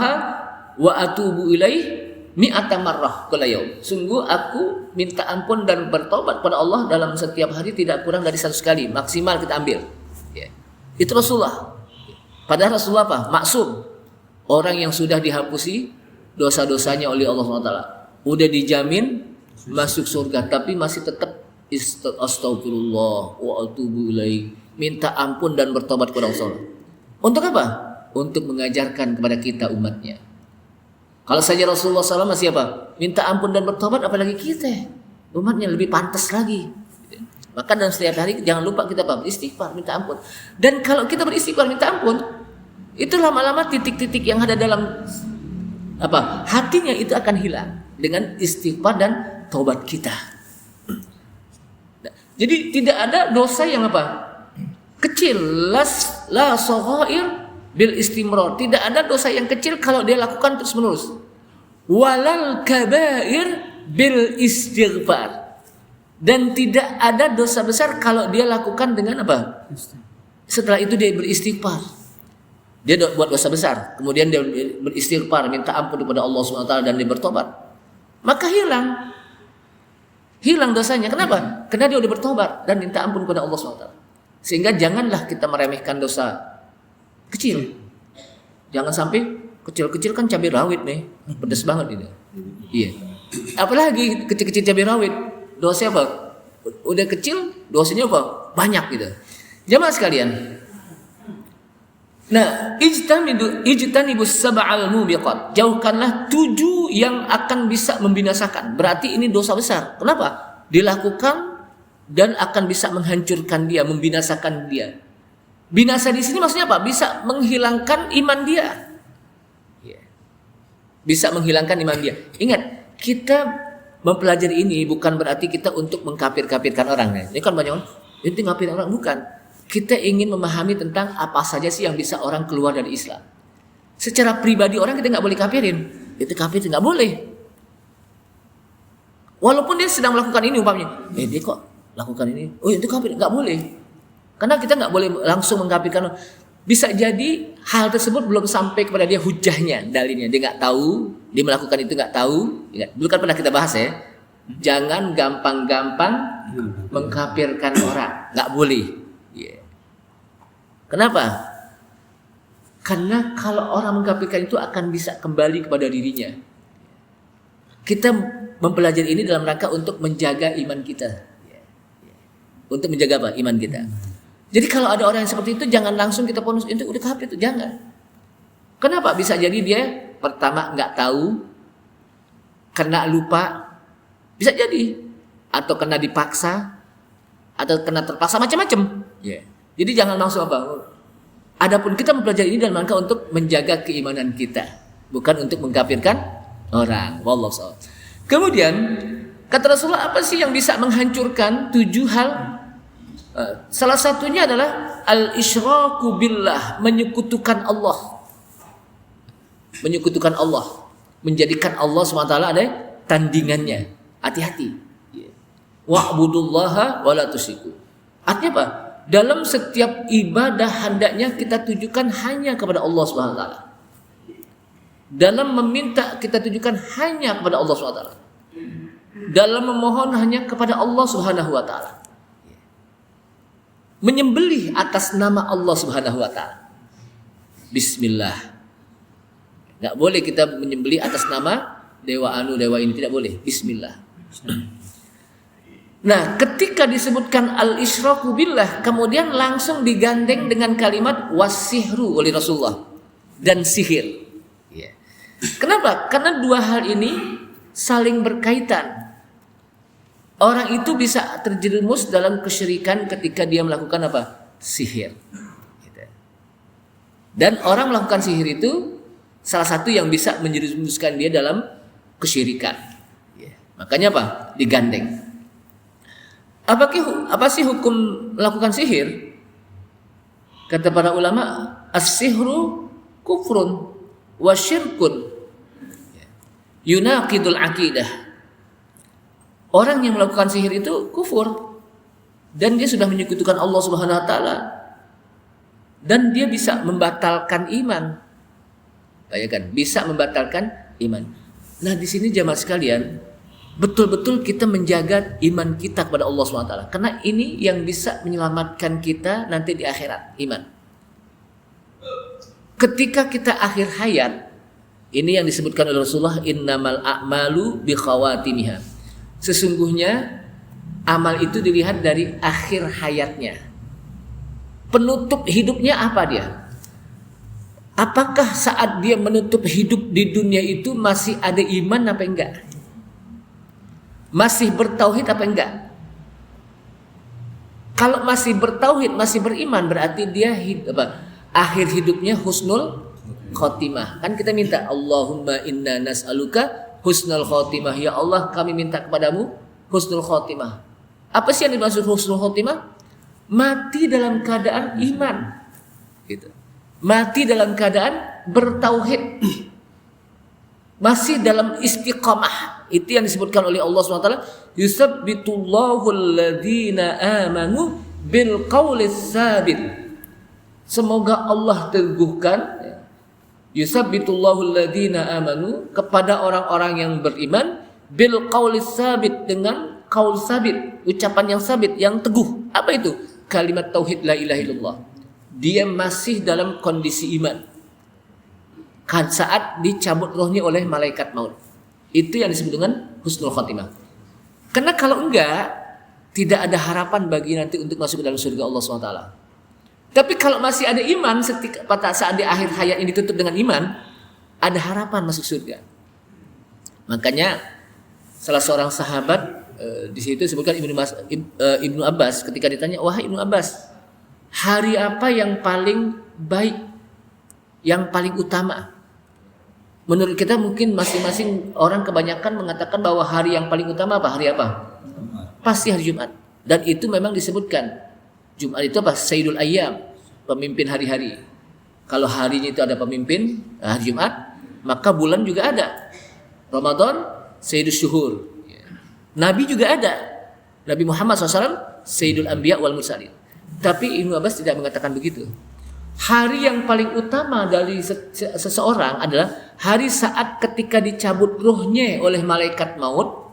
[SPEAKER 1] wa atubu ilaih mi'ata marrah kulla yaum. Sungguh aku minta ampun dan bertobat kepada Allah dalam setiap hari tidak kurang dari 100 kali. Maksimal kita ambil. Ya. Itu Rasulullah. Padahal Rasulullah apa? Maksum. Orang yang sudah dihapusi dosa-dosanya oleh Allah SWT. Udah dijamin masuk surga, tapi masih tetap astagfirullah wa atubu ilaih, minta ampun dan bertobat kepada Allah. Untuk apa? Untuk mengajarkan kepada kita umatnya. Kalau saja Rasulullah SAW masih apa? Minta ampun dan bertobat, apalagi kita umatnya lebih pantas lagi. Maka dalam setiap hari jangan lupa kita beristighfar, minta ampun. Dan kalau kita beristighfar, minta ampun, itu lama-lama titik-titik yang ada dalam hatinya itu akan hilang dengan istighfar dan taubat kita. Jadi tidak ada dosa yang kecil, la saghair bil istimrar. Tidak ada dosa yang kecil kalau dia lakukan terus menerus. Walal kabair bil istighfar. Dan tidak ada dosa besar kalau dia lakukan dengan setelah itu dia beristighfar. Dia buat dosa besar, kemudian dia beristighfar, minta ampun kepada Allah SWT dan dia bertobat. Maka hilang dosanya. Kenapa? Karena dia udah bertobat dan minta ampun kepada Allah SWT. Sehingga janganlah kita meremehkan dosa kecil. Jangan sampai kecil-kecil kan cabai rawit nih, pedas banget ini. Iya. Apalagi kecil-kecil cabai rawit, dosanya udah kecil, dosanya banyak gitu. Jamaah sekalian. Nah, ijtanibus sab'al mubiqat. Jauhkanlah 7 yang akan bisa membinasakan. Berarti ini dosa besar. Kenapa? Dilakukan dan akan bisa menghancurkan dia, membinasakan dia. Binasa di sini maksudnya apa? Bisa menghilangkan iman dia. Bisa menghilangkan iman dia. Ingat, kita mempelajari ini bukan berarti kita untuk mengkafir-kafirkan orang. Ini kan banyak orang, itu ngafirin orang, bukan. Kita ingin memahami tentang apa saja sih yang bisa orang keluar dari Islam. Secara pribadi orang kita nggak boleh kafirin. Itu kafir nggak boleh. Walaupun dia sedang melakukan ini umpamanya, dia kok lakukan ini? Oh itu kafir, nggak boleh. Karena kita nggak boleh langsung mengkafirkan. Bisa jadi hal tersebut belum sampai kepada dia hujahnya, dalilnya. Dia nggak tahu, dia melakukan itu nggak tahu. Dulu kan pernah kita bahas ya. Jangan gampang-gampang mengkafirkan orang, nggak boleh. Kenapa? Karena kalau orang mengkafirkan itu akan bisa kembali kepada dirinya. Kita mempelajari ini dalam rangka untuk menjaga iman kita. Untuk menjaga iman kita. Jadi kalau ada orang yang seperti itu jangan langsung kita ponus itu udah kafir itu, jangan. Kenapa? Bisa jadi dia pertama nggak tahu, kena lupa, bisa jadi, atau kena dipaksa, atau kena terpaksa, macam-macam. Jadi jangan langsung Adapun kita mempelajari ini dalam rangka untuk menjaga keimanan kita, bukan untuk mengkafirkan orang. Wallahu a'lam. Kemudian kata Rasulullah, apa sih yang bisa menghancurkan 7 hal? Salah satunya adalah al-isyraku billah, menyekutukan Allah. Menyekutukan Allah, menjadikan Allah SWT ada tandingannya. Hati-hati. Wa'budullaha wa la tusyriku. Artinya apa? Dalam setiap ibadah hendaknya kita tujukan hanya kepada Allah SWT. Dalam meminta kita tujukan hanya kepada Allah SWT. Dalam memohon hanya kepada Allah Subhanahu wa taala. Menyembelih atas nama Allah Subhanahu wa taala. Bismillah. Enggak boleh kita menyembelih atas nama dewa anu dewa ini, tidak boleh. Bismillah. Nah, ketika disebutkan al-isyraku billah, kemudian langsung digandeng dengan kalimat wasihru oleh Rasulullah, dan sihir. Kenapa? Karena 2 hal ini saling berkaitan. Orang itu bisa terjerumus dalam kesyirikan ketika dia melakukan sihir. Dan orang melakukan sihir itu salah satu yang bisa menjerumuskan dia dalam kesyirikan. Makanya digandeng. Apa sih hukum melakukan sihir? Kata para ulama, As-sihru kufrun wa syirkun yunaqidul aqidah. Orang yang melakukan sihir itu kufur dan dia sudah menyekutukan Allah Subhanahu wa taala dan dia bisa membatalkan iman. Bayangkan, bisa membatalkan iman. Nah, di sini jamaah sekalian, betul-betul kita menjaga iman kita kepada Allah Subhanahu wa taala karena ini yang bisa menyelamatkan kita nanti di akhirat, iman. Ketika kita akhir hayat, ini yang disebutkan oleh Rasulullah, innamal a'malu bi khawatimiha. Sesungguhnya amal itu dilihat dari akhir hayatnya. Penutup hidupnya apa dia? Apakah saat dia menutup hidup di dunia itu masih ada iman apa enggak? Masih bertauhid apa enggak? Kalau masih bertauhid, masih beriman, berarti dia akhir hidupnya husnul khotimah. Kan kita minta, Allahumma inna nas'aluka husnul khotimah. Ya Allah, kami minta kepadamu husnul khotimah. Apa sih yang dimaksud husnul khotimah? Mati dalam keadaan iman. Gitu. Mati dalam keadaan bertauhid. Masih dalam istiqamah. Itu yang disebutkan oleh Allah SWT. Yusabbitullahu alladhina amanu bil qawlis sabit. Semoga Allah teguhkan yusabbitullahu alladhina amanu kepada orang-orang yang beriman bil qaulis sabit dengan qaul sabit, ucapan yang sabit, yang teguh. Apa itu? Kalimat tauhid la ilaha illallah. Dia masih dalam kondisi iman. Kan saat dicabut rohnya oleh malaikat maut. Itu yang disebut dengan husnul khatimah. Karena kalau enggak, tidak ada harapan bagi nanti untuk masuk ke dalam surga Allah SWT. Tapi kalau masih ada iman, pada saat di akhir hayat ini ditutup dengan iman, ada harapan masuk surga. Makanya salah seorang sahabat di situ disebutkan Ibnu Abbas ketika ditanya, wahai Ibnu Abbas, hari apa yang paling baik, yang paling utama? Menurut kita mungkin masing-masing orang kebanyakan mengatakan bahwa hari yang paling utama apa? Hari apa? Pasti hari Jumat. Dan itu memang disebutkan. Jumat itu apa? Sayyidul Ayyam, pemimpin hari-hari. Kalau harinya itu ada pemimpin, hari Jumat, maka bulan juga ada. Ramadan, Sayyidul Syuhur. Nabi juga ada. Nabi Muhammad SAW, Sayyidul Anbiya wal Mursalin. Tapi Ibnu Abbas tidak mengatakan begitu. Hari yang paling utama dari seseorang adalah hari saat ketika dicabut ruhnya oleh malaikat maut.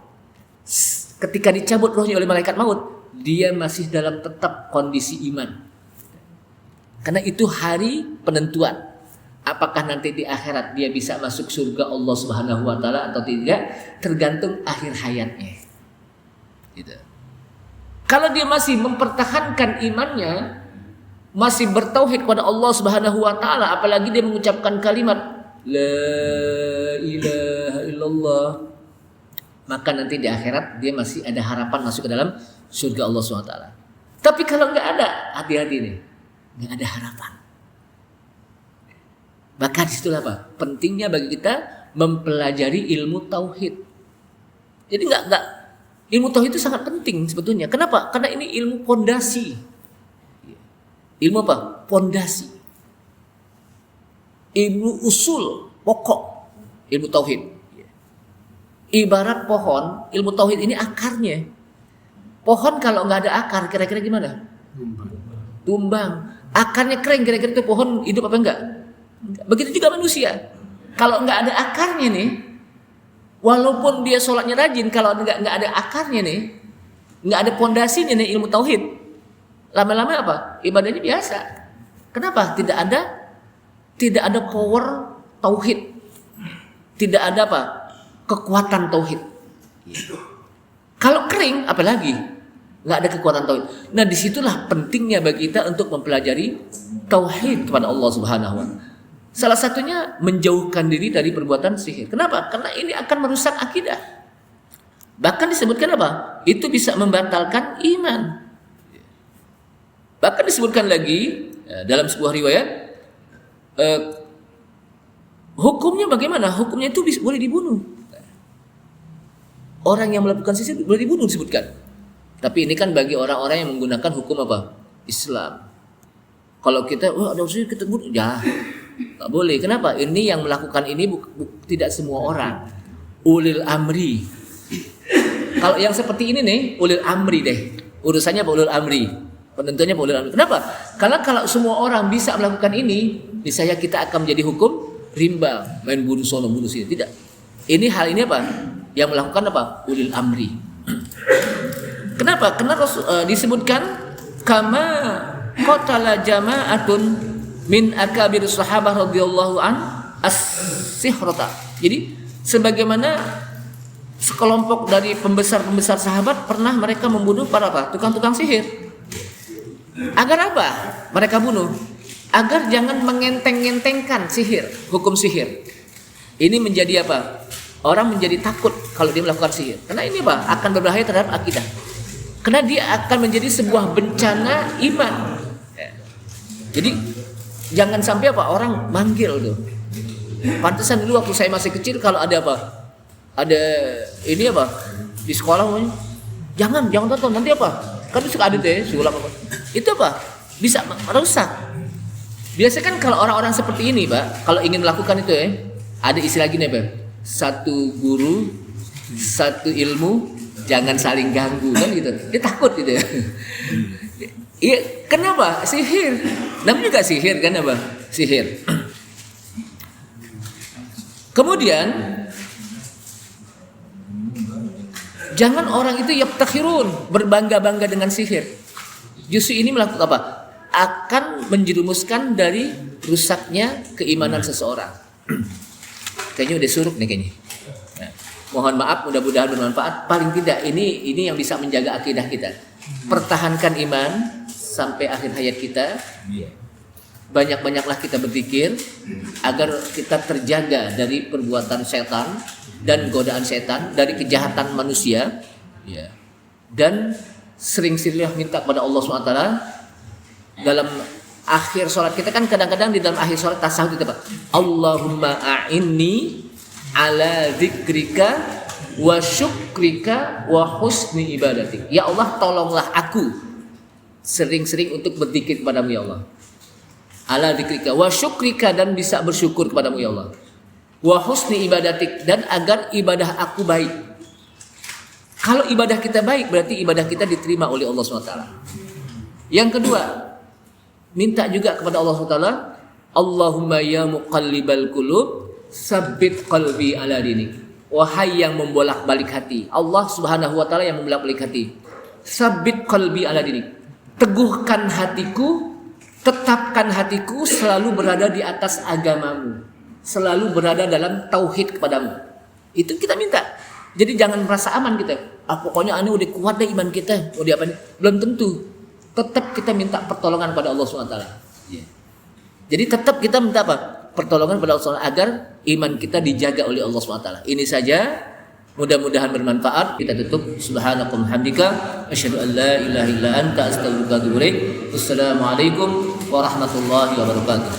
[SPEAKER 1] Ketika dicabut ruhnya oleh malaikat maut, dia masih dalam tetap kondisi iman. Karena itu hari penentuan. Apakah nanti di akhirat dia bisa masuk surga Allah Subhanahu wa taala atau tidak, tergantung akhir hayatnya. Gitu. Kalau dia masih mempertahankan imannya, masih bertauhid kepada Allah Subhanahu wa taala, apalagi dia mengucapkan kalimat la ilaha illallah, maka nanti di akhirat dia masih ada harapan masuk ke dalam surga Allah SWT. Tapi kalau nggak ada, hati-hati nih, nggak ada harapan. Maka disitulah apa? Pentingnya bagi kita mempelajari ilmu tauhid. Jadi nggak ilmu tauhid itu sangat penting sebetulnya. Kenapa? Karena ini ilmu pondasi. Ilmu apa? Pondasi. Ilmu usul, pokok ilmu tauhid. Ibarat pohon, ilmu tauhid ini akarnya. Pohon kalau nggak ada akar, kira-kira gimana? Tumbang. Akarnya kering, kira-kira itu pohon hidup apa enggak? Begitu juga manusia. Kalau nggak ada akarnya nih, walaupun dia sholatnya rajin, kalau nggak ada akarnya nih, nggak ada pondasinya nih ilmu tauhid, lama-lama apa? Ibadahnya biasa. Kenapa? Tidak ada power tauhid. Tidak ada apa? Kekuatan tauhid. Kalau kering, apalagi nggak ada kekuatan tauhid. Nah, disitulah pentingnya bagi kita untuk mempelajari tauhid kepada Allah Subhanahu wa taala. Salah satunya menjauhkan diri dari perbuatan sihir. Kenapa? Karena ini akan merusak akidah. Bahkan disebutkan apa? Itu bisa membatalkan iman. Bahkan disebutkan lagi dalam sebuah riwayat, hukumnya bagaimana? Hukumnya itu boleh dibunuh. Orang yang melakukan sihir boleh dibunuh disebutkan. Tapi ini kan bagi orang-orang yang menggunakan hukum apa? Islam. Kalau kita, ada urusan kita bunuh, ya nggak boleh. Kenapa? Ini yang melakukan ini tidak semua orang. Ulil amri. Kalau yang seperti ini nih, ulil amri deh. Urusannya ulil amri. Penentunya ulil amri. Kenapa? Karena kalau semua orang bisa melakukan ini, misalnya kita akan menjadi hukum rimba, main bunuh sono, bunuh sini. Tidak. Ini hal ini apa? Yang melakukan apa? Ulil amri. Kenapa? Karena disebutkan kama qatala jama'atun min akabir sahabah radhiyallahu an as-sihrata. Jadi sebagaimana sekelompok dari pembesar-pembesar sahabat pernah mereka membunuh para apa? Tukang-tukang sihir. Agar apa? Mereka bunuh. Agar jangan mengenteng-entengkan sihir, hukum sihir. Ini menjadi apa? Orang menjadi takut kalau dia melakukan sihir. Karena ini apa? Akan berbahaya terhadap akidah. Karena dia akan menjadi sebuah bencana iman. Jadi jangan sampai apa? Orang manggil tuh. Pantesan dulu waktu saya masih kecil kalau ada apa? Ada ini apa? Di sekolah namanya. Jangan tonton, nanti apa? Kan suka ada deh, sulap apa. Itu apa? Bisa merusak. Biasanya kan kalau orang-orang seperti ini, Pak, kalau ingin melakukan itu ada istilah gini, Pak. Satu guru, satu ilmu, jangan saling ganggu, kan gitu. Dia takut gitu ya. Iya, kenapa? Sihir. Namanya juga sihir kan apa? Sihir. Kemudian jangan orang itu yabtakhirun, berbangga-bangga dengan sihir. Justru ini melakukan apa? Akan menjerumuskan dari rusaknya keimanan seseorang. Kayaknya udah suruk nih kayaknya. Nah, mohon maaf, mudah-mudahan bermanfaat. Paling tidak ini yang bisa menjaga akidah kita. Pertahankan iman sampai akhir hayat kita. Banyak-banyaklah kita berzikir agar kita terjaga dari perbuatan setan dan godaan setan, dari kejahatan manusia. Dan sering-seringlah minta kepada Allah SWT. Dalam akhir sholat kita kan kadang-kadang di dalam akhir sholat tasawuf kita Pak, Allahumma a'inni ala dzikrika wa syukrika wa husni ibadatik. Ya Allah, tolonglah aku sering-sering untuk berzikir kepadamu ya Allah. Ala dzikrika wa syukrika, dan bisa bersyukur kepadamu ya Allah. Wa husni ibadatik, dan agar ibadah aku baik. Kalau ibadah kita baik berarti ibadah kita diterima oleh Allah SWT. Yang kedua, minta juga kepada Allah SWT, Allahumma ya muqallibal qulub, sabbit qalbi ala dinik. Wahai yang membolak-balik hati, Allah Subhanahu wa taala yang membolak-balik hati. Sabbit qalbi ala dinik. Teguhkan hatiku, tetapkan hatiku selalu berada di atas agamamu, selalu berada dalam tauhid kepadamu. Itu kita minta. Jadi jangan merasa aman kita. Pokoknya ini udah kuat deh iman kita. Udah apa nih? Belum tentu. Tetap kita minta pertolongan pada Allah SWT. Jadi tetap kita minta apa? Pertolongan pada Allah SWT agar iman kita dijaga oleh Allah SWT. Ini saja. Mudah-mudahan bermanfaat. Kita tutup. Subhanakum hamdika. Asyhadu an la ilaha illa anta astaghfiruka wa atubu ilaik. Wassalamualaikum warahmatullahi wabarakatuh.